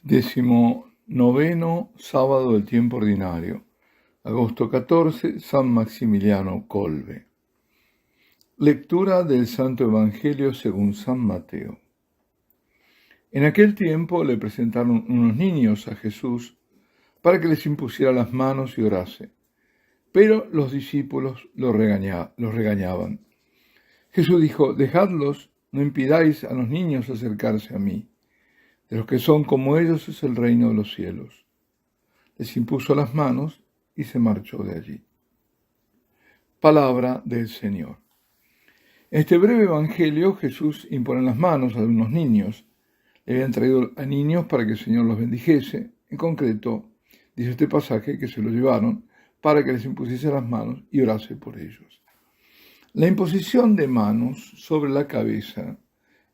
19º sábado del tiempo ordinario, agosto 14, San Maximiliano Kolbe. Lectura del Santo Evangelio según San Mateo. En aquel tiempo le presentaron unos niños a Jesús para que les impusiera las manos y orase, pero los discípulos los regañaban. Jesús dijo: «Dejadlos, no impidáis a los niños acercarse a mí. De los que son como ellos es el reino de los cielos». Les impuso las manos y se marchó de allí. Palabra del Señor. En este breve evangelio Jesús impone las manos a unos niños. Le habían traído a niños para que el Señor los bendijese. En concreto, dice este pasaje que se los llevaron para que les impusiese las manos y orase por ellos. La imposición de manos sobre la cabeza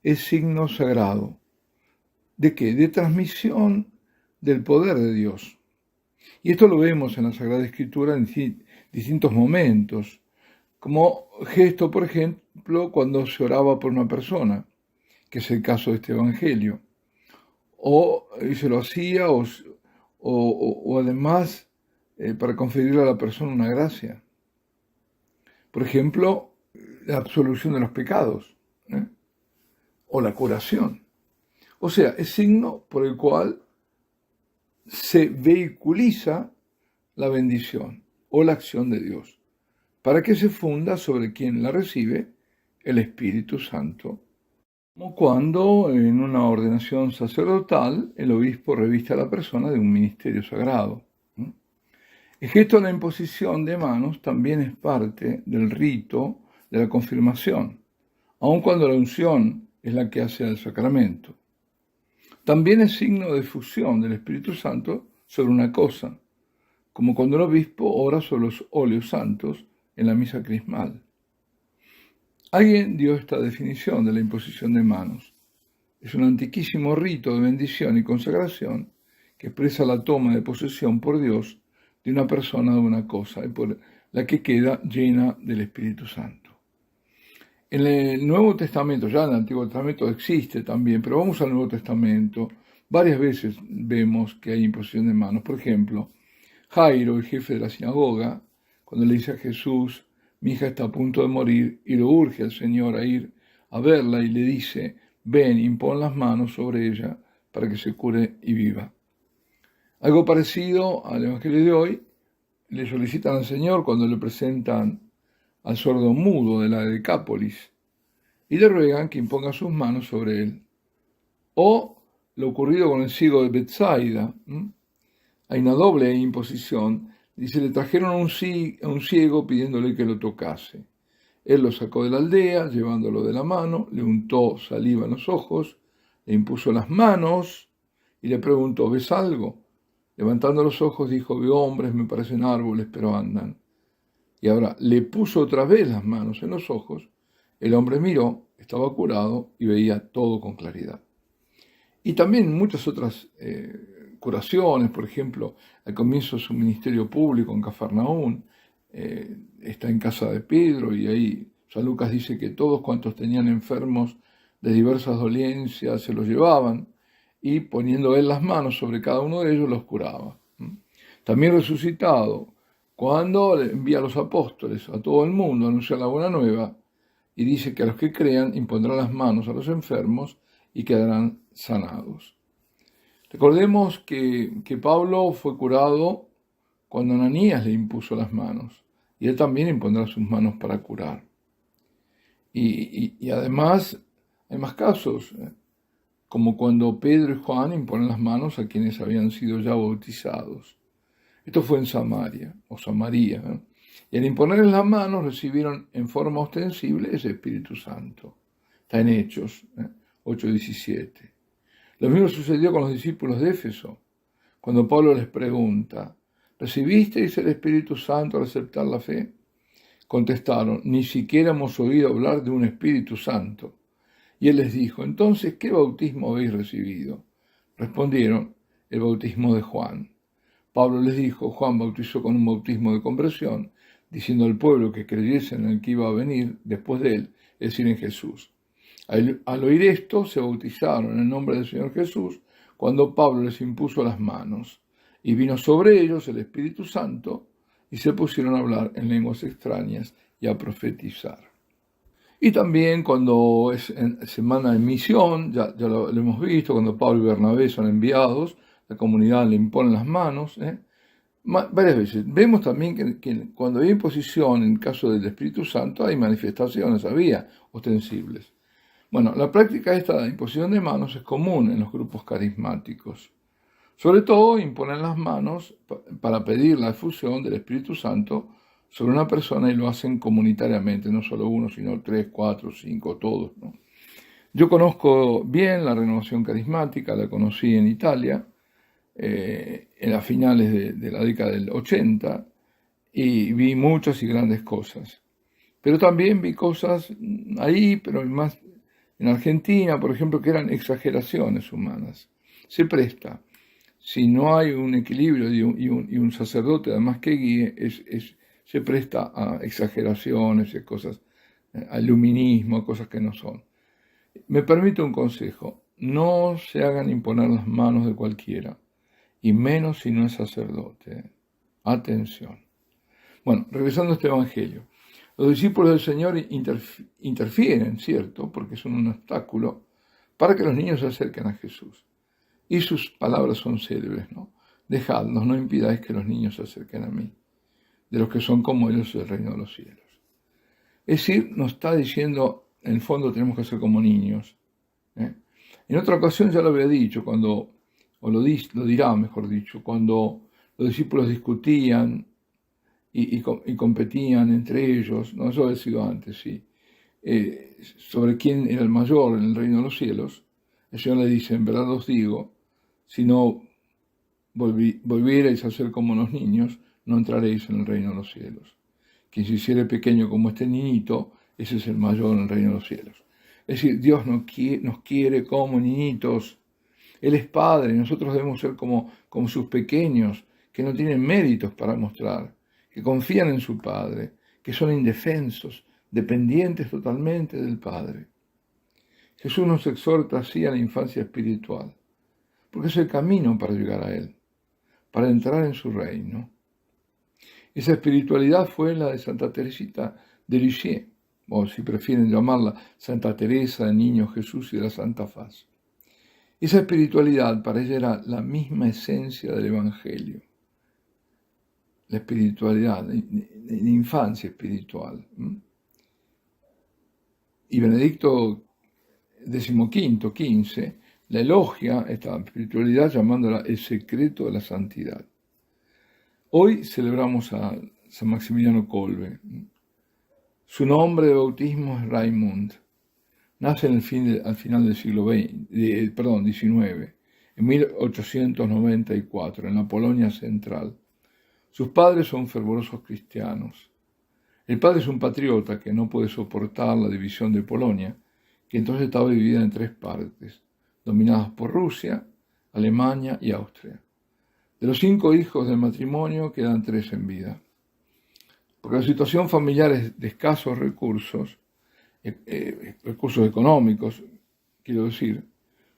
es signo sagrado. ¿De qué? De transmisión del poder de Dios. Y esto lo vemos en la Sagrada Escritura en distintos momentos, como gesto, por ejemplo, cuando se oraba por una persona, que es el caso de este Evangelio, o se lo hacía, o además para conferirle a la persona una gracia. Por ejemplo, la absolución de los pecados, o la curación. O sea, es signo por el cual se vehiculiza la bendición o la acción de Dios, para que se funda sobre quien la recibe, el Espíritu Santo. Como cuando en una ordenación sacerdotal el obispo reviste a la persona de un ministerio sagrado. El gesto de la imposición de manos también es parte del rito de la confirmación, aun cuando la unción es la que hace al sacramento. También es signo de fusión del Espíritu Santo sobre una cosa, como cuando el obispo ora sobre los óleos santos en la misa crismal. Alguien dio esta definición de la imposición de manos. Es un antiquísimo rito de bendición y consagración que expresa la toma de posesión por Dios de una persona o de una cosa, y por la que queda llena del Espíritu Santo. En el Nuevo Testamento, ya en el Antiguo Testamento existe también, pero vamos al Nuevo Testamento, varias veces vemos que hay imposición de manos. Por ejemplo, Jairo, el jefe de la sinagoga, cuando le dice a Jesús: «Mi hija está a punto de morir», y lo urge al Señor a ir a verla y le dice: «Ven, impon las manos sobre ella para que se cure y viva». Algo parecido al Evangelio de hoy le solicitan al Señor cuando le presentan al sordo mudo de la Decápolis y le ruegan que imponga sus manos sobre él. O lo ocurrido con el ciego de Betsaida. Hay una doble imposición. Dice: le trajeron a un ciego pidiéndole que lo tocase. Él lo sacó de la aldea, llevándolo de la mano, le untó saliva en los ojos, le impuso las manos y le preguntó: ¿ves algo? Levantando los ojos dijo: veo hombres, me parecen árboles, pero andan. Y ahora le puso otra vez las manos en los ojos, el hombre miró, estaba curado y veía todo con claridad. Y también muchas otras curaciones, por ejemplo, al comienzo de su ministerio público en Cafarnaún, está en casa de Pedro y ahí San Lucas dice que todos cuantos tenían enfermos de diversas dolencias se los llevaban y poniendo él las manos sobre cada uno de ellos los curaba. También resucitado, cuando envía a los apóstoles a todo el mundo a anunciar la buena nueva, y dice que a los que crean impondrá las manos a los enfermos y quedarán sanados. Recordemos que Pablo fue curado cuando Ananías le impuso las manos, y él también impondrá sus manos para curar. Y además hay más casos, como cuando Pedro y Juan imponen las manos a quienes habían sido ya bautizados. Esto fue en Samaria, o Samaria, y al imponerles las manos recibieron en forma ostensible ese Espíritu Santo. Está en Hechos 8:17. Lo mismo sucedió con los discípulos de Éfeso, cuando Pablo les pregunta: ¿recibisteis el Espíritu Santo al aceptar la fe? Contestaron: ni siquiera hemos oído hablar de un Espíritu Santo. Y él les dijo: entonces, ¿qué bautismo habéis recibido? Respondieron: el bautismo de Juan. Pablo les dijo: Juan bautizó con un bautismo de conversión, diciendo al pueblo que creyesen en el que iba a venir después de él, es decir, en Jesús. Al oír esto, se bautizaron en el nombre del Señor Jesús, cuando Pablo les impuso las manos, y vino sobre ellos el Espíritu Santo, y se pusieron a hablar en lenguas extrañas y a profetizar. Y también cuando es en semana de misión, ya lo hemos visto, cuando Pablo y Bernabé son enviados, la comunidad le impone las manos, varias veces. Vemos también que cuando hay imposición, en el caso del Espíritu Santo, hay manifestaciones, había ostensibles. Bueno, la práctica esta de imposición de manos es común en los grupos carismáticos. Sobre todo imponen las manos para pedir la efusión del Espíritu Santo sobre una persona y lo hacen comunitariamente, no solo uno, sino 3, 4, 5, todos, ¿no? Yo conozco bien la renovación carismática, la conocí en Italia, en las finales de la década del 80, y vi muchas y grandes cosas. Pero también vi cosas ahí, pero más en Argentina, por ejemplo, que eran exageraciones humanas. Se presta. Si no hay un equilibrio y un sacerdote además que guíe, se presta a exageraciones y a cosas, a iluminismo, a cosas que no son. Me permite un consejo: no se hagan imponer las manos de cualquiera, y menos si no es sacerdote. Atención. Bueno, regresando a este evangelio. Los discípulos del Señor interfieren, ¿cierto? Porque son un obstáculo para que los niños se acerquen a Jesús. Y sus palabras son célebres, ¿no? Dejadnos, no impidáis que los niños se acerquen a mí, de los que son como ellos del reino de los cielos. Es decir, nos está diciendo, en el fondo tenemos que ser como niños. En otra ocasión ya lo había dicho, lo dirá, mejor dicho, cuando los discípulos discutían y competían entre ellos, no, eso había sido antes, sí, sobre quién era el mayor en el reino de los cielos. El Señor le dice: en verdad os digo, si no volvierais a ser como los niños, no entraréis en el reino de los cielos. Quien se hiciere pequeño como este niñito, ese es el mayor en el reino de los cielos. Es decir, Dios nos quiere como niñitos. Él es Padre, y nosotros debemos ser como sus pequeños, que no tienen méritos para mostrar, que confían en su Padre, que son indefensos, dependientes totalmente del Padre. Jesús nos exhorta así a la infancia espiritual, porque es el camino para llegar a Él, para entrar en su reino. Esa espiritualidad fue la de Santa Teresita de Lisieux, o si prefieren llamarla Santa Teresa del Niño Jesús y de la Santa Faz. Esa espiritualidad para ella era la misma esencia del Evangelio, la espiritualidad, la infancia espiritual. Y Benedicto XV la elogia, esta espiritualidad, llamándola el secreto de la santidad. Hoy celebramos a San Maximiliano Kolbe. Su nombre de bautismo es Raimund. Nace al final del siglo XIX, en 1894, en la Polonia central. Sus padres son fervorosos cristianos. El padre es un patriota que no puede soportar la división de Polonia, que entonces estaba dividida en 3 partes, dominadas por Rusia, Alemania y Austria. De los 5 hijos del matrimonio quedan 3 en vida. Porque la situación familiar es de escasos recursos económicos, quiero decir,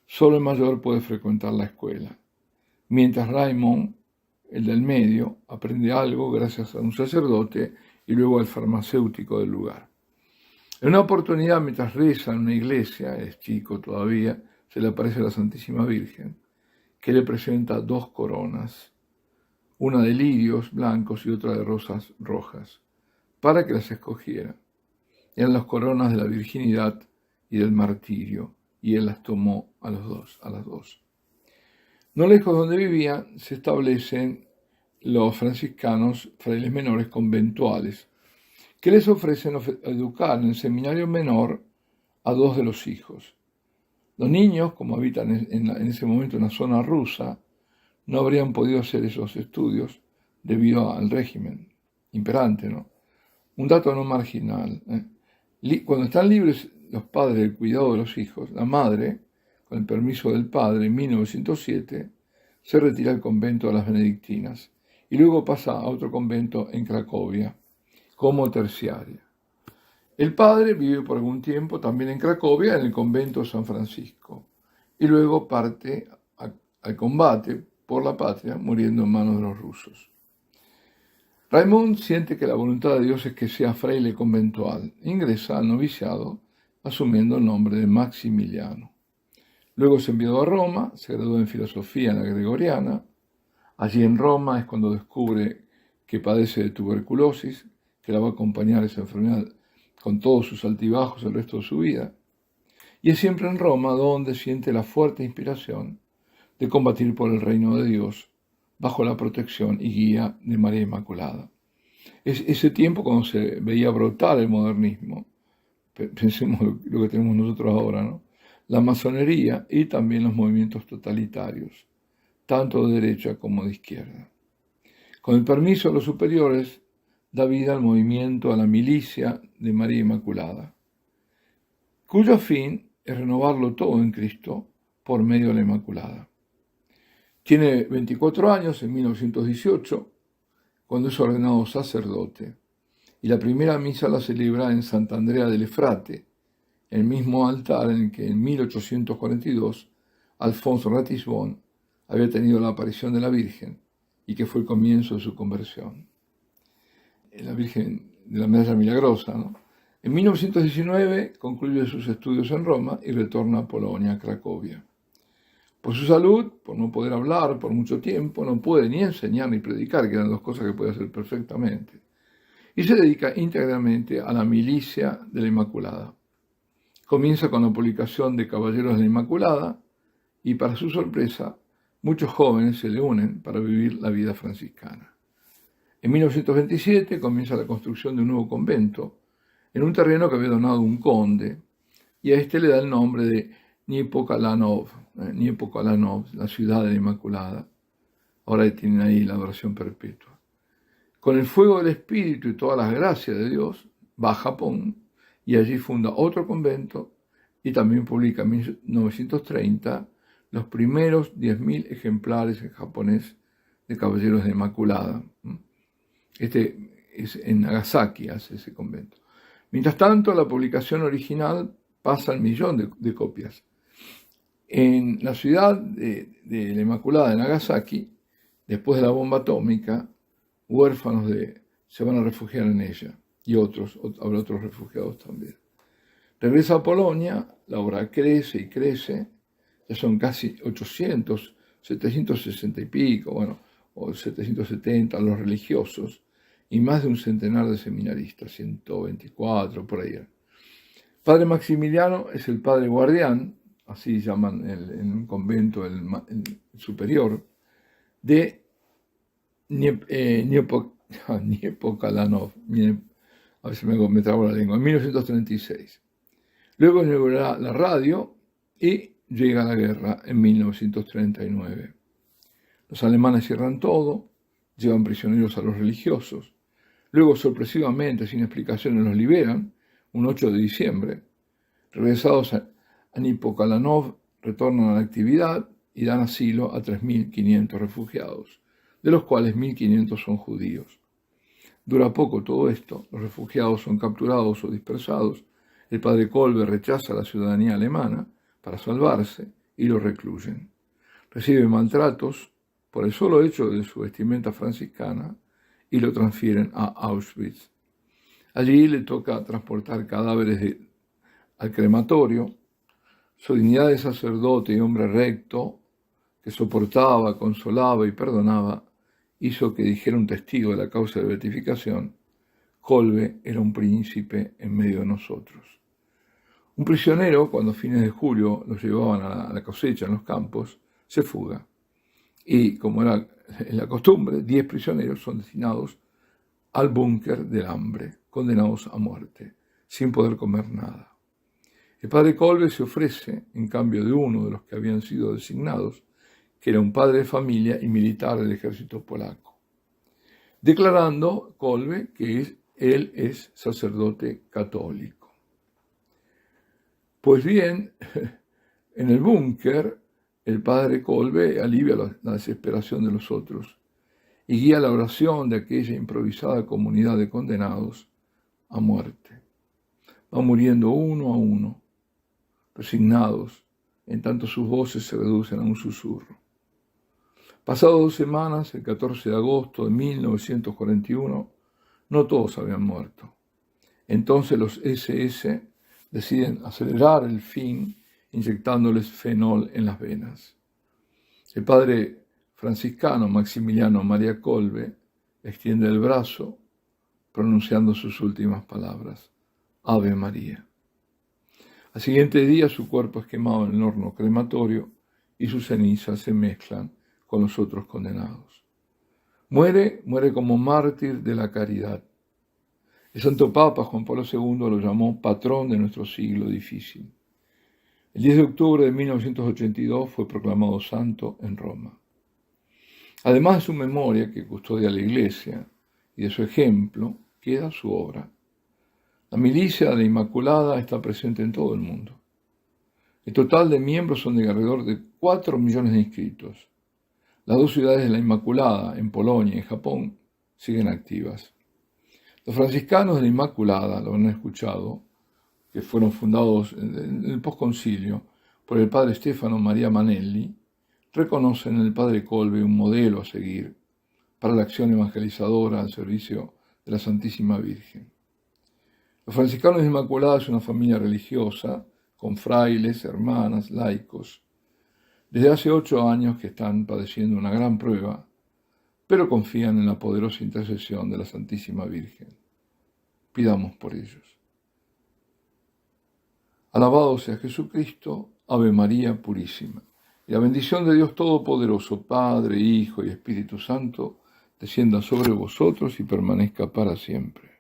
solo el mayor puede frecuentar la escuela, mientras Raimund, el del medio, aprende algo gracias a un sacerdote y luego al farmacéutico del lugar. En una oportunidad, mientras reza en una iglesia, es chico todavía, se le aparece a la Santísima Virgen, que le presenta 2 coronas, una de lirios blancos y otra de rosas rojas, para que las escogiera. Eran las coronas de la virginidad y del martirio, y él las tomó a las dos. No lejos de donde vivía se establecen los franciscanos, frailes menores conventuales, que les ofrecen educar en el seminario menor a 2 de los hijos. Los niños, como habitan en ese momento en la zona rusa, no habrían podido hacer esos estudios debido al régimen imperante, ¿no? Un dato no marginal. Cuando están libres los padres del cuidado de los hijos, la madre, con el permiso del padre, en 1907, se retira al convento de las benedictinas y luego pasa a otro convento en Cracovia, como terciaria. El padre vive por algún tiempo también en Cracovia, en el convento de San Francisco, y luego parte al combate por la patria, muriendo en manos de los rusos. Raymond siente que la voluntad de Dios es que sea fraile conventual. Ingresa al noviciado, asumiendo el nombre de Maximiliano. Luego es enviado a Roma, se graduó en filosofía en la Gregoriana. Allí en Roma es cuando descubre que padece de tuberculosis, que la va a acompañar esa enfermedad con todos sus altibajos el resto de su vida. Y es siempre en Roma donde siente la fuerte inspiración de combatir por el reino de Dios bajo la protección y guía de María Inmaculada. Es ese tiempo cuando se veía brotar el modernismo, pensemos lo que tenemos nosotros ahora, ¿no? La masonería y también los movimientos totalitarios, tanto de derecha como de izquierda. Con el permiso de los superiores, da vida al movimiento, a la milicia de María Inmaculada, cuyo fin es renovarlo todo en Cristo por medio de la Inmaculada. Tiene 24 años, en 1918, cuando es ordenado sacerdote, y la primera misa la celebra en Sant'Andrea del Efrate, el mismo altar en el que en 1842 Alfonso Ratisbon había tenido la aparición de la Virgen y que fue el comienzo de su conversión. La Virgen de la Medalla Milagrosa, ¿no? En 1919 concluye sus estudios en Roma y retorna a Polonia, a Cracovia. Por su salud, por no poder hablar por mucho tiempo, no puede ni enseñar ni predicar, que eran dos cosas que puede hacer perfectamente. Y se dedica íntegramente a la milicia de la Inmaculada. Comienza con la publicación de Caballeros de la Inmaculada y, para su sorpresa, muchos jóvenes se le unen para vivir la vida franciscana. En 1927 comienza la construcción de un nuevo convento en un terreno que había donado un conde, y a este le da el nombre de Niepokalanów, la ciudad de la Inmaculada. Ahora tienen ahí la adoración perpetua. Con el fuego del Espíritu y todas las gracias de Dios, va a Japón y allí funda otro convento y también publica en 1930 los primeros 10.000 ejemplares en japonés de Caballeros de la Inmaculada. Este es en Nagasaki, hace ese convento. Mientras tanto, la publicación original pasa al 1.000.000 de copias. En la ciudad de la Inmaculada de Nagasaki, después de la bomba atómica, huérfanos se van a refugiar en ella, y habrá otros refugiados también. Regresa a Polonia, la obra crece y crece, ya son casi 800, 760 y pico, o 770 los religiosos, y más de un centenar de seminaristas, 124 por ahí. Padre Maximiliano es el padre guardián, así llaman en un convento el superior, de Niepokalanów, a veces me trabo la lengua, en 1936. Luego inaugurará la radio y llega la guerra en 1939. Los alemanes cierran todo, llevan prisioneros a los religiosos. Luego, sorpresivamente, sin explicaciones, los liberan, un 8 de diciembre. Regresados a Niepokalanów, retornan a la actividad y dan asilo a 3.500 refugiados, de los cuales 1.500 son judíos. Dura poco todo esto, los refugiados son capturados o dispersados, el padre Kolbe rechaza la ciudadanía alemana para salvarse y lo recluyen. Recibe maltratos por el solo hecho de su vestimenta franciscana y lo transfieren a Auschwitz. Allí le toca transportar cadáveres al crematorio. Su dignidad de sacerdote y hombre recto, que soportaba, consolaba y perdonaba, hizo que dijera un testigo de la causa de beatificación: Kolbe era un príncipe en medio de nosotros. Un prisionero, cuando a fines de julio los llevaban a la cosecha en los campos, se fuga. Y, como era la costumbre, 10 prisioneros son destinados al búnker del hambre, condenados a muerte, sin poder comer nada. El padre Kolbe se ofrece, en cambio de uno de los que habían sido designados, que era un padre de familia y militar del ejército polaco, declarando Kolbe que él es sacerdote católico. Pues bien, en el búnker, el padre Kolbe alivia la desesperación de los otros y guía la oración de aquella improvisada comunidad de condenados a muerte. van muriendo uno a uno, resignados, en tanto sus voces se reducen a un susurro. Pasadas 2 semanas, el 14 de agosto de 1941, no todos habían muerto. Entonces los SS deciden acelerar el fin inyectándoles fenol en las venas. El padre franciscano Maximiliano María Kolbe extiende el brazo pronunciando sus últimas palabras: Ave María. Al siguiente día su cuerpo es quemado en el horno crematorio y sus cenizas se mezclan con los otros condenados. Muere como mártir de la caridad. El Santo Papa Juan Pablo II lo llamó patrón de nuestro siglo difícil. El 10 de octubre de 1982 fue proclamado santo en Roma. Además de su memoria que custodia la Iglesia y de su ejemplo, queda su obra. La milicia de la Inmaculada está presente en todo el mundo. El total de miembros son de alrededor de 4 millones de inscritos. Las 2 ciudades de la Inmaculada, en Polonia y Japón, siguen activas. Los franciscanos de la Inmaculada, lo han escuchado, que fueron fundados en el posconcilio por el padre Stefano Maria Manelli, reconocen en el padre Kolbe un modelo a seguir para la acción evangelizadora al servicio de la Santísima Virgen. Los franciscanos de la Inmaculada es una familia religiosa, con frailes, hermanas, laicos. Desde hace 8 años que están padeciendo una gran prueba, pero confían en la poderosa intercesión de la Santísima Virgen. Pidamos por ellos. Alabado sea Jesucristo, Ave María Purísima. Y la bendición de Dios Todopoderoso, Padre, Hijo y Espíritu Santo, descienda sobre vosotros y permanezca para siempre.